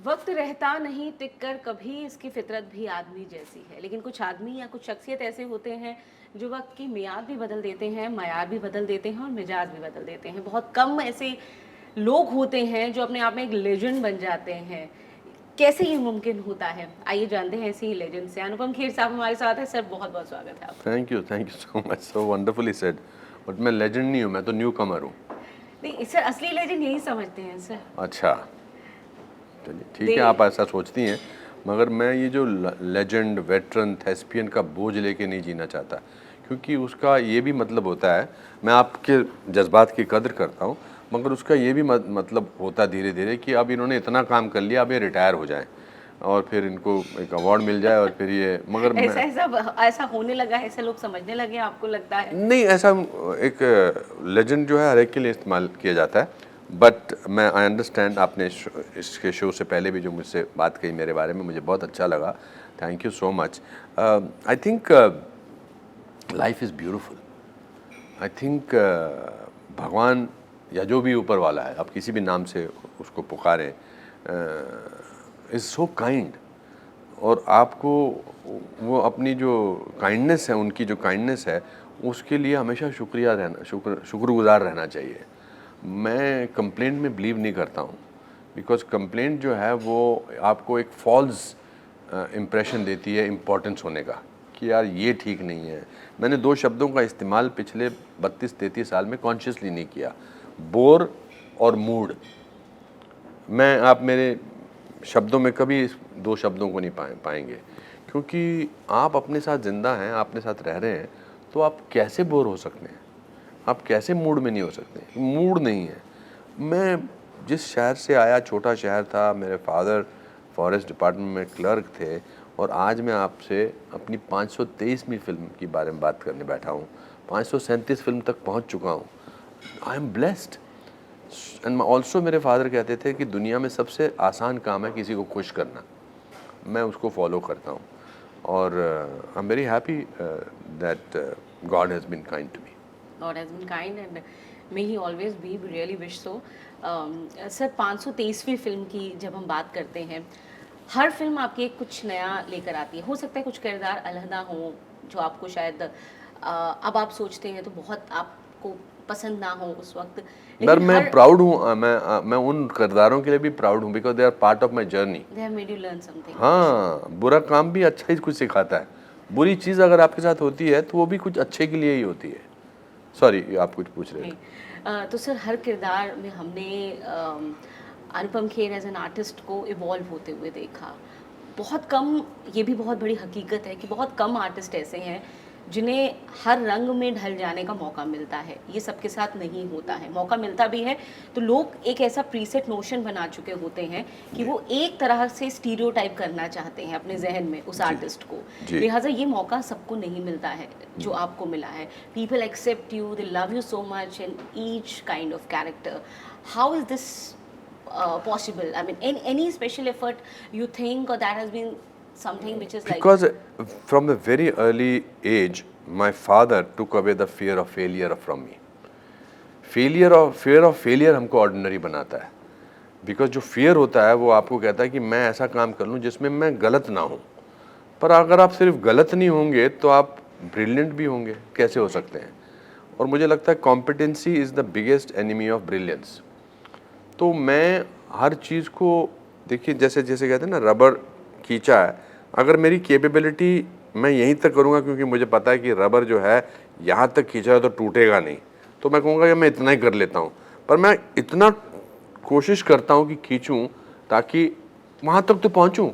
वक्त रहता नहीं टिक कर कभी, इसकी फितरत भी आदमी जैसी है। लेकिन कुछ आदमी या कुछ शख्सियत ऐसे होते हैं जो वक्त की मियाद भी बदल देते हैं, मयार भी बदल देते हैं और मिजाज भी बदल देते हैं। बहुत कम ऐसे लोग होते हैं जो अपने आप में एक लेजेंड बन जाते हैं। कैसे ये मुमकिन होता है, आइए जानते हैं ऐसे ही लेजेंड से। अनुपम खेर साहब हमारे साथ है। सर बहुत बहुत स्वागत है आपका। Thank you so much, so wonderfully said. But मैं लेजेंड नहीं हूँ, मैं तो न्यू कमर हूँ। नहीं सर, असली लेजेंड यही समझते हैं सर। अच्छा, चलिए ठीक दे है, आप ऐसा सोचती हैं, मगर मैं ये जो लेजेंड वेटरन थेस्पियन का बोझ लेके नहीं जीना चाहता, क्योंकि उसका ये भी मतलब होता है, मैं आपके जज्बात की कदर करता हूँ, मगर उसका ये भी मतलब होता धीरे धीरे कि अब इन्होंने इतना काम कर लिया, अब ये रिटायर हो जाएं और फिर इनको एक अवार्ड मिल जाए और फिर ये, मगर ऐसा मैं ऐसा ऐसा होने लगा है, ऐसे लोग समझने लगे हैं, आपको लगता है? नहीं, ऐसा एक लेजेंड जो है हर एक के लिए इस्तेमाल किया जाता है। बट मैं आई अंडरस्टैंड, आपने इसके शो से पहले भी जो मुझसे बात कही मेरे बारे में, मुझे बहुत अच्छा लगा। Thank you so much. I think life is beautiful. I think भगवान या जो भी ऊपर वाला है, आप किसी भी नाम से उसको पुकारें, इज़ सो काइंड। और आपको वो अपनी जो काइंडनेस है, उनकी जो काइंडनेस है, उसके लिए हमेशा शुक्रगुजार रहना चाहिए। मैं कंप्लेंट में बिलीव नहीं करता हूँ, बिकॉज कंप्लेंट जो है वो आपको एक फॉल्स इम्प्रेशन देती है इम्पोर्टेंस होने का, कि यार ये ठीक नहीं है। मैंने दो शब्दों का इस्तेमाल पिछले 32-33 साल में कॉन्शियसली नहीं किया, बोर और मूड। मैं आप मेरे शब्दों में कभी इस दो शब्दों को नहीं पाएंगे, क्योंकि आप अपने साथ ज़िंदा हैं, अपने साथ रह रहे हैं, तो आप कैसे बोर हो सकते हैं, आप कैसे मूड में नहीं हो सकते। मूड नहीं है। मैं जिस शहर से आया, छोटा शहर था, मेरे फादर फॉरेस्ट डिपार्टमेंट में क्लर्क थे, और आज मैं आपसे अपनी 523वीं फिल्म के बारे में बात करने बैठा हूँ। 537 फिल्म तक पहुँच चुका हूँ। I am blessed. And also मेरे फादर कहते थे कि दुनिया में सबसे आसान काम है किसी को खुश करना। मैं उसको फॉलो करता हूँ, और I am very happy that God has been kind to me. God has been kind and may he always be, we really wish so. Sir 523वीं फिल्म की जब हम बात करते हैं, हर फिल्म आपकी एक कुछ नया लेकर आती है। हो सकता है कुछ किरदार अलहदा हों जो आपको शायद अब आप सोचते हैं तो बहुत आपको पसंद ना हो उस वक्त, पर लेकिन मैं हर प्राउड हूँ, मैं उन किरदारों के लिए भी प्राउड हूँ, because they are part of my journey. They have made you learn something. हाँ, बुरा काम भी अच्छा ही कुछ सिखाता है। बुरी चीज़ अगर आपके साथ होती है तो वो भी कुछ अच्छे के लिए ही होती है। सॉरी, आप कुछ पूछ रहे थे। तो सर हर किरदार में हमने Anupam Kher as an artist को इवॉल्व होते हुए देखा। बहुत कम, ये भी बहुत बड़ी हकीकत है कि बहुत कम आर्टिस्ट ऐसे हैं जिन्हें हर रंग में ढल जाने का मौका मिलता है। ये सबके साथ नहीं होता है। मौका मिलता भी है तो लोग एक ऐसा प्रीसेट नोशन बना चुके होते हैं कि वो एक तरह से स्टीरियोटाइप करना चाहते हैं अपने जहन में उस आर्टिस्ट को। जी। लिहाजा ये मौका सबको नहीं मिलता है जो आपको मिला है। People accept you, they love you so much in each kind of character. How is this possible? I mean, any special effort you think, or that has been something which is like... Because from a very early age, my father took away the fear of failure from me. fear of failure हमको ordinary बनाता है, because जो fear होता है वो आपको कहता है कि मैं ऐसा काम कर लूँ जिसमें मैं गलत ना हूँ। पर अगर आप सिर्फ गलत नहीं होंगे तो आप ब्रिलियंट भी होंगे, कैसे हो सकते हैं। और मुझे लगता है competency is the biggest enemy of brilliance. तो मैं हर चीज़ को, देखिए जैसे जैसे कहते हैं ना, रबर खींचा है, अगर मेरी कैपेबिलिटी मैं यहीं तक करूँगा क्योंकि मुझे पता है कि रबर जो है यहाँ तक खींचा है तो टूटेगा नहीं, तो मैं कहूँगा कि मैं इतना ही कर लेता हूँ। पर मैं इतना कोशिश करता हूँ कि खींचूँ ताकि वहाँ तक तो पहुँचूँ।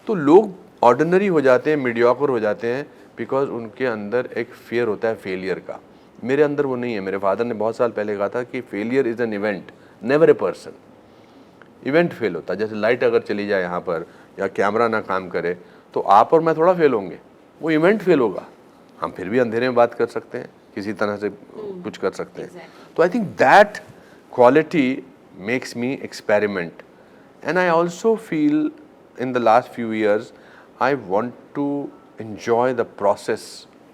तो लोग ऑर्डिनरी हो जाते हैं, मीडियोकर हो जाते हैं, बिकॉज उनके अंदर एक फियर होता है फेलियर का। मेरे अंदर वो नहीं है। मेरे फादर ने बहुत साल पहले कहा था कि failure is an event, never a person. Event fail होता है, जैसे लाइट अगर चली जाए यहाँ पर या कैमरा ना काम करे तो आप और मैं थोड़ा फेल होंगे, वो इवेंट फेल होगा। हम फिर भी अंधेरे में बात कर सकते हैं, किसी तरह से कुछ कर सकते हैं। तो I think that quality makes me experiment, and I also feel in the last few years I want to enjoy the process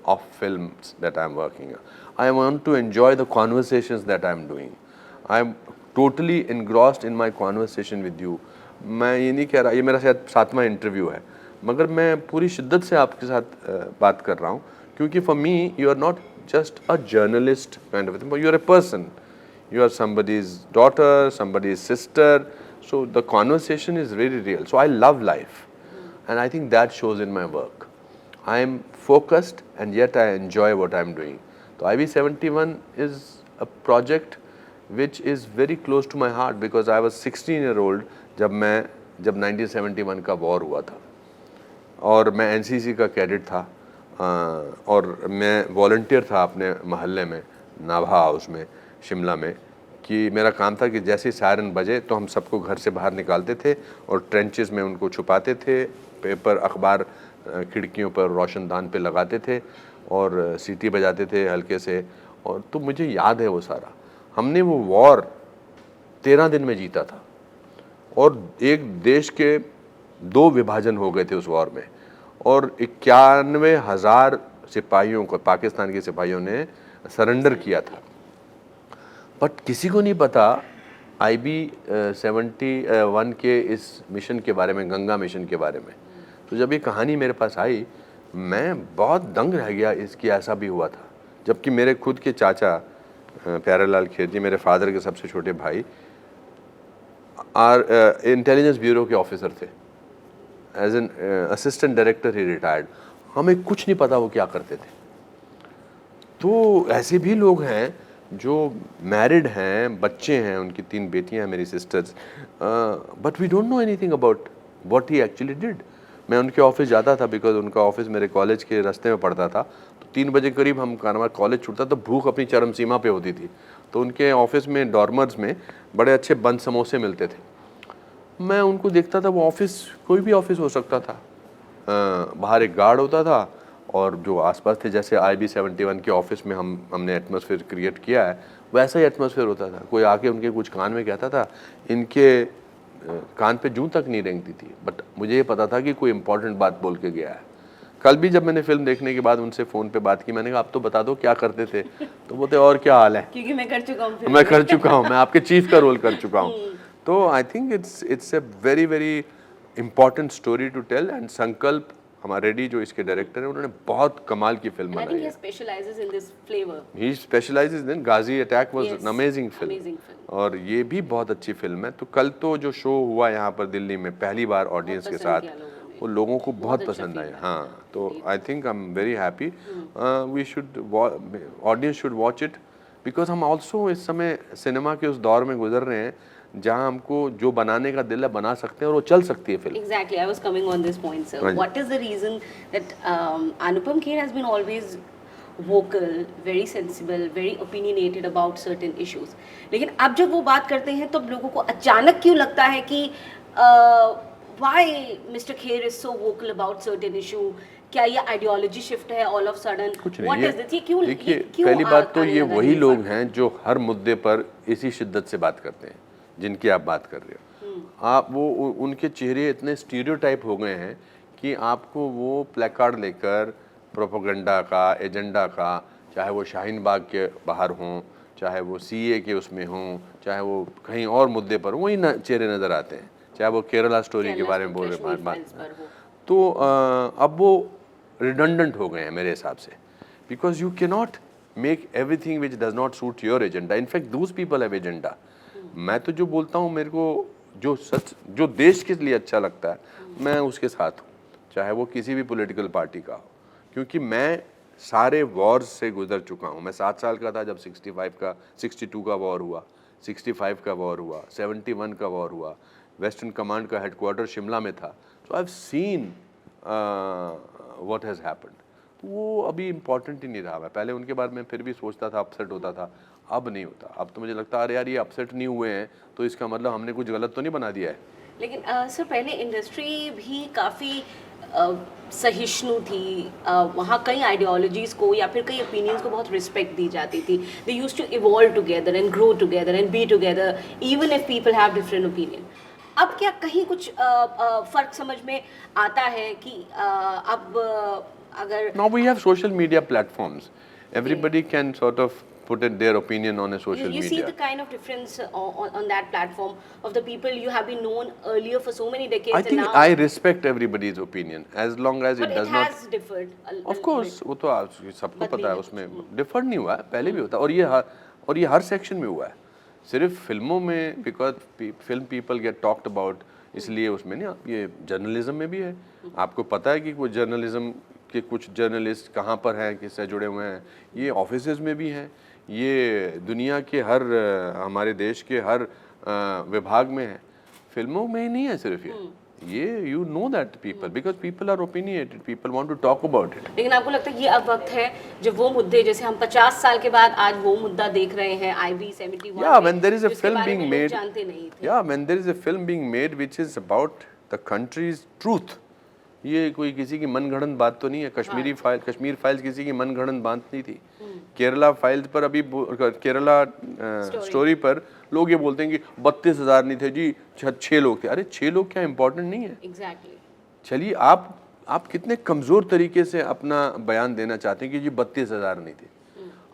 of films that I'm working on. I want to enjoy the conversations that I'm doing. I'm totally engrossed in my conversation with you. मैं ये नहीं कह रहा, ये मेरा शायद 7वां interview है, मगर मैं पूरी शिद्दत से आपके साथ बात कर रहा हूँ, क्योंकि for me you are not just a journalist kind of thing, you are a person, you are somebody's daughter, somebody's sister, so the conversation is very real. So I love life, and I think that shows in my work. I am focused and yet I enjoy what I am doing. So IB71 is a project which is very close to my heart because I was 16-year-old जब 1971 का war हुआ था, और मैं NCC का cadet था, और मैं वॉलंटियर था अपने मोहल्ले में नाभा हाउस में शिमला में, कि मेरा काम था कि जैसे ही सायरन बजे तो हम सबको घर से बाहर निकालते थे और ट्रेंचेस में उनको छुपाते थे, पेपर अखबार खिड़कियों पर रोशनदान पे लगाते थे और सीटी बजाते थे हल्के से। और तो मुझे याद है वो सारा, हमने वो वॉर 13 दिन में जीता था, और एक देश के 2 विभाजन हो गए थे उस वॉर में, और 91,000 सिपाहियों को, पाकिस्तान के सिपाहियों ने सरेंडर किया था। बट किसी को नहीं पता IB71 के इस मिशन के बारे में, गंगा मिशन के बारे में। तो जब ये कहानी मेरे पास आई, मैं बहुत दंग रह गया इसकी, ऐसा भी हुआ था। जबकि मेरे खुद के चाचा प्यारेलाल खेर जी, मेरे फादर के सबसे छोटे भाई, इंटेलिजेंस ब्यूरो के ऑफिसर थे, एज एन असिस्टेंट डायरेक्टर ही रिटायर्ड। हमें कुछ नहीं पता वो क्या करते थे। तो ऐसे भी लोग हैं जो मैरिड हैं, बच्चे हैं, उनकी 3 बेटियां हैं मेरी sisters, but we don't know anything about what he actually did. मैं उनके ऑफिस जाता था बिकॉज उनका ऑफिस मेरे कॉलेज के रास्ते में पड़ता था। तो 3 बजे करीब हम हमारा कॉलेज छूटता तो भूख अपनी चरम सीमा पे होती थी। तो उनके ऑफिस में डॉर्मर्स में बड़े अच्छे बंद समोसे मिलते थे। मैं उनको देखता था, वो ऑफिस कोई भी ऑफिस हो सकता था, बाहर एक गार्ड होता था, और जो आसपास थे, जैसे IB71 के ऑफिस में हमने एटमॉस्फेयर क्रिएट किया है, वैसा ही एटमॉस्फेयर होता था। कोई आके उनके कुछ कान में कहता था, इनके कान पे जूं तक नहीं रेंगती थी, बट मुझे ये पता था कि कोई इंपॉर्टेंट बात बोल के गया है। कल भी जब मैंने फिल्म देखने के बाद उनसे फ़ोन पे बात की, मैंने कहा आप तो बता दो क्या करते थे, तो बोलते और क्या हाल है, क्योंकि मैं कर चुका हूँ, मैं कर चुका हूँ, मैं आपके चीफ का रोल कर चुका हूँ। तो I think it's a very very important story to tell. And Sankalp हमारे रेड्डी जो इसके डायरेक्टर हैं, उन्होंने बहुत कमाल की फिल्म बनाई है। He specialises in Ghazi attack was an amazing film, और ये भी बहुत अच्छी फिल्म है। तो कल तो जो शो हुआ यहाँ पर दिल्ली में पहली बार ऑडियंस के साथ, वो लोगों को बहुत पसंद आया। हाँ, तो I think I am very happy. We should, audience should watch it, because हम ऑल्सो इस समय सिनेमा के उस दौर में गुजर रहे हैं जहाँ हमको जो बनाने का दिल है बना सकते हैं, और वो चल सकती है film. Exactly, I was coming on this point, sir. Right. What is the reason that Anupam Kher has been always vocal, very sensible, very opinionated about certain issues. लेकिन अब जब वो बात करते हैं तो लोगों को अचानक क्यों लगता है कि why Mr. Kher is so vocal about certain issue? क्या ये आइडियोलॉजी शिफ्ट है all of sudden? कुछ नहीं, What is this? ये क्यों? देखिए, क्यों पहली बात तो आने ये लगा वही लोग फर्क? हैं जो हर मुद्दे पर इसी शिद्दत से बात करते हैं जिनकी आप बात कर रहे हो। आप वो उनके चेहरे इतने स्टीरियोटाइप हो गए हैं कि आपको वो प्लेकार्ड लेकर प्रोपेगेंडा का, एजेंडा का, चाहे वो शाहीन बाग के बाहर हों, चाहे वो CA के उसमें हों, चाहे वो कहीं और मुद्दे पर, वही चेहरे नज़र आते हैं। चाहे वो केरला स्टोरी के बारे में बोल रहे हैं, तो अब वो रिडंडेंट हो गए हैं मेरे हिसाब से, because you can not make everything which does not suit your agenda. In fact those people have agenda. मैं तो जो बोलता हूँ, मेरे को जो सच, जो देश के लिए अच्छा लगता है, मैं उसके साथ हूँ, चाहे वो किसी भी पॉलिटिकल पार्टी का हो, क्योंकि मैं सारे वॉर्स से गुजर चुका हूँ। मैं 7 साल का था जब 62 का वॉर हुआ, 65 का वॉर हुआ, 71 का वॉर हुआ, वेस्टर्न कमांड का हेडक्वार्टर शिमला में था। So I have seen what has happened. वो अभी इम्पोर्टेंट ही नहीं रहा। मैं पहले उनके बारे में फिर भी सोचता था, अपसेट होता था, अब नहीं होता। अब तो मुझे लगता है अरे यार, ये अपसेट नहीं हुए हैं तो इसका मतलब हमने कुछ गलत तो नहीं बना दिया है। लेकिन सर, पहले इंडस्ट्री भी काफ़ी सहिष्णु थी, वहाँ कई आइडियोलॉजीज़ को या फिर कई ओपिनियंस को बहुत रिस्पेक्ट दी जाती थी। They used to evolve together and grow together and be together even if people have different opinion. अब क्या कहीं कुछ फ़र्क समझ में आता है कि अब अगर Now we have social media platforms. Everybody can sort of put it their opinion on a You, social you see media. the kind of difference on that platform of the people you have been known earlier for so many decades, I and think now, I respect everybody's opinion as long as but it it does not. has differed a of little course bit. वो तो सबको बदली पता है, है उसमें कुछ, differ नहीं हुआ है, पहले भी होता है, और ये हर सेक्शन में हुआ है, सिर्फ फिल्मों में because film people get talked about, इसलिए उसमें नहीं, ये जर्नलिज्म में भी है। आपको पता है कि वो जर्नलिज्म के कुछ जर्नलिस्ट कहाँ पर हैं, किससे जुड़े हुए हैं, ये ऑफिसेज में भी हैं, ये दुनिया के हर हमारे देश के हर विभाग में है, फिल्मों में ही नहीं है सिर्फ ये you know that people because people are opinionated, people want to talk about it. लेकिन आपको लगता है ये अब वक्त है जब वो मुद्दे, जैसे हम 50 साल के बाद आज वो मुद्दा देख रहे हैं IB 71 Yeah, में, when there is a जिसके film बारे में being लोग made, जानते नहीं थे। yeah, when there is a film being made which is about the country's truth, ये कोई किसी की मनगढ़ंत बात तो नहीं है। कश्मीर फाइल्स किसी की मनगढ़ंत बात नहीं थी। केरला फाइल्स पर अभी केरला स्टोरी पर लोग ये बोलते हैं कि 32,000 नहीं थे जी, 6 लोग थे। अरे 6 लोग क्या इम्पोर्टेंट नहीं है? एग्जैक्टली। चलिए आप कितने कमज़ोर तरीके से अपना बयान देना चाहते हैं कि जी 32,000 नहीं थे।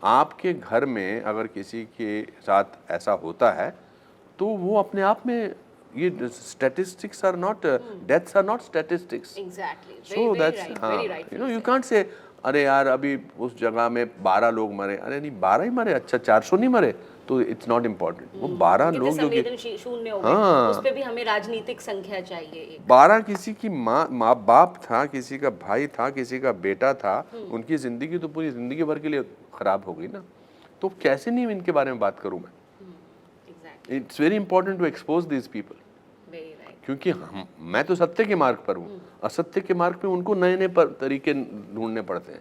आपके घर में अगर किसी के साथ ऐसा होता है तो वो अपने आप में, ये statistics are not, deaths are not statistics. Exactly, so that's, you know, you can't say अरे यार अभी उस जगह में 12 लोग मरे, अरे नहीं 12 ही मरे, अच्छा 400 नहीं मरे, तो इट्स नॉट इम्पोर्टेंट। वो 12 लोग जो कि शून्य हो गए, उस पे भी हमें राजनीतिक संख्या चाहिए। 12 किसी की माँ बाप था, किसी का भाई था, किसी का बेटा था, उनकी ज़िंदगी तो पूरी ज़िंदगी भर के लिए ख़राब हो गई ना, तो कैसे नहीं इनके बारे में बात करूँ मैं? It's very important to expose this people, क्योंकि मैं तो सत्य के मार्ग पर हूँ, असत्य के मार्ग पे उनको नए नए तरीके ढूंढने पड़ते हैं।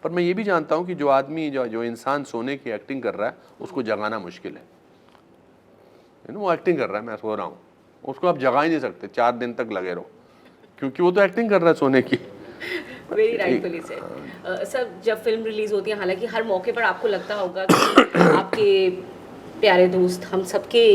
पर मैं ये भी जानता हूँ कि जो आदमी जो इंसान सोने की एक्टिंग कर रहा है उसको जगाना मुश्किल है। यू नो, वो एक्टिंग कर रहा है, मैं सो रहा हूँ, उसको आप जगा ही नहीं सकते, 4 दिन तक लगे रहो, क्योंकि वो तो एक्टिंग कर रहा है सोने की। Very rightfully said. सर, जब फिल्म रिलीज होती है, हालांकि हर मौके पर आपको लगता होगा कि आपके प्यारे दोस्त, हम सबके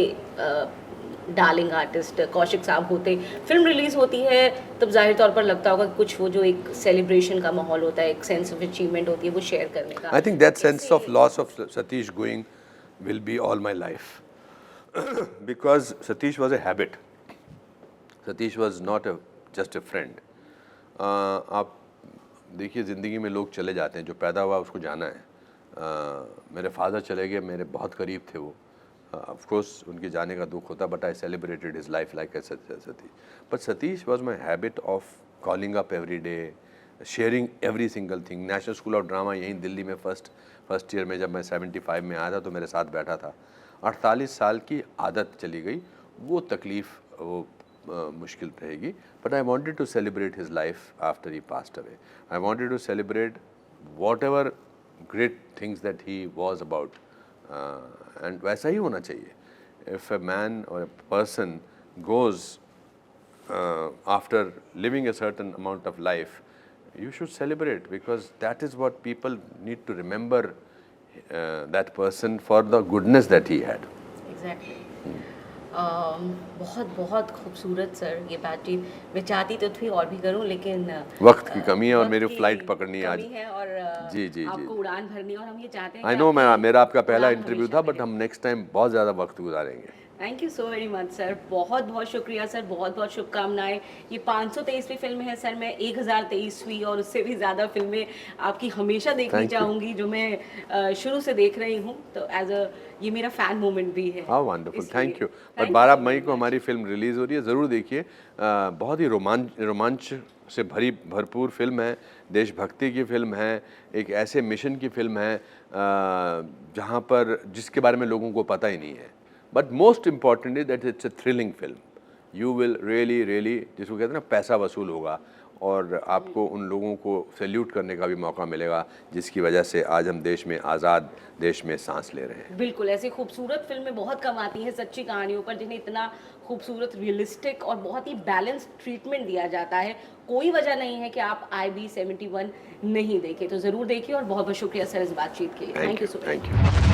डार्लिंग आर्टिस्ट कौशिक साहब होते, फिल्म रिलीज होती है तब जाहिर तौर पर लगता होगा कि कुछ वो जो एक सेलिब्रेशन का माहौल होता है, एक सेंस ऑफ अचीवमेंट होती है, वो शेयर करने का। I think that sense of loss of Satish going will be all my life, because Satish was a habit, Satish was not just a friend. आप देखिए ज़िंदगी में लोग चले जाते हैं, जो पैदा हुआ उसको जाना है। मेरे फादर चले गए, मेरे बहुत करीब थे वो, ऑफ कोर्स उनके जाने का दुख होता, but I celebrated his life like Satish. But Satish was my habit of calling up every day, sharing every single thing. National school of drama यहीं दिल्ली में फर्स्ट ईयर में जब मैं 75 में आया था तो मेरे साथ बैठा था। 48 साल की आदत चली गई, वो तकलीफ़, वो मुश्किल रहेगी, but I wanted to celebrate his life after he passed away. I wanted to celebrate whatever great things that he was about, and वैसा ही होना चाहिए। इफ़ अ मैन और a person goes after living a certain amount of life, you should celebrate, because that is what people need to remember, that person for the goodness that he had. Exactly. बहुत बहुत खूबसूरत sir ये बातचीत। मैं चाहती तो थी और भी करूं, लेकिन वक्त की कमी है और मेरी फ्लाइट पकड़नी है आज। कमी है और जी आपको उड़ान भरनी है, और हम ये चाहते हैं आई नो, मेरा आपका पहला इंटरव्यू था, बट हम नेक्स्ट टाइम बहुत ज़्यादा वक्त गुजारेंगे। Thank you so very much sir, बहुत बहुत शुक्रिया सर, बहुत बहुत शुभकामनाएं। ये 523वीं फिल्म है सर, मैं 1023वीं और उससे भी ज़्यादा फिल्में आपकी हमेशा देखनी चाहूँगी, जो मैं शुरू से देख रही हूँ, तो एज अ ये मेरा फ़ैन मोमेंट भी है। हाँ, वंडरफुल, थैंक यू। पर 12 मई को हमारी फिल्म रिलीज़ हो रही है, ज़रूर देखिए। बहुत ही रोमांच से भरपूर फिल्म है, देशभक्ति की फिल्म है, एक ऐसे मिशन की फिल्म है जहाँ पर जिसके बारे में लोगों को पता ही नहीं है। But most important is that it's a thrilling film. You will really जिसको कहते हैं ना, पैसा वसूल होगा, और आपको उन लोगों को सैल्यूट करने का भी मौका मिलेगा जिसकी वजह से आज हम देश में, आज़ाद देश में सांस ले रहे हैं। बिल्कुल, ऐसी खूबसूरत फिल्में बहुत कम आती हैं सच्ची कहानियों पर, जिन्हें इतना खूबसूरत, रियलिस्टिक और बहुत ही बैलेंस्ड ट्रीटमेंट दिया जाता है। कोई वजह नहीं है कि आप IB 71 नहीं देखें, तो ज़रूर देखिए। और बहुत बहुत शुक्रिया सर इस बातचीत के लिए। Thank you so much.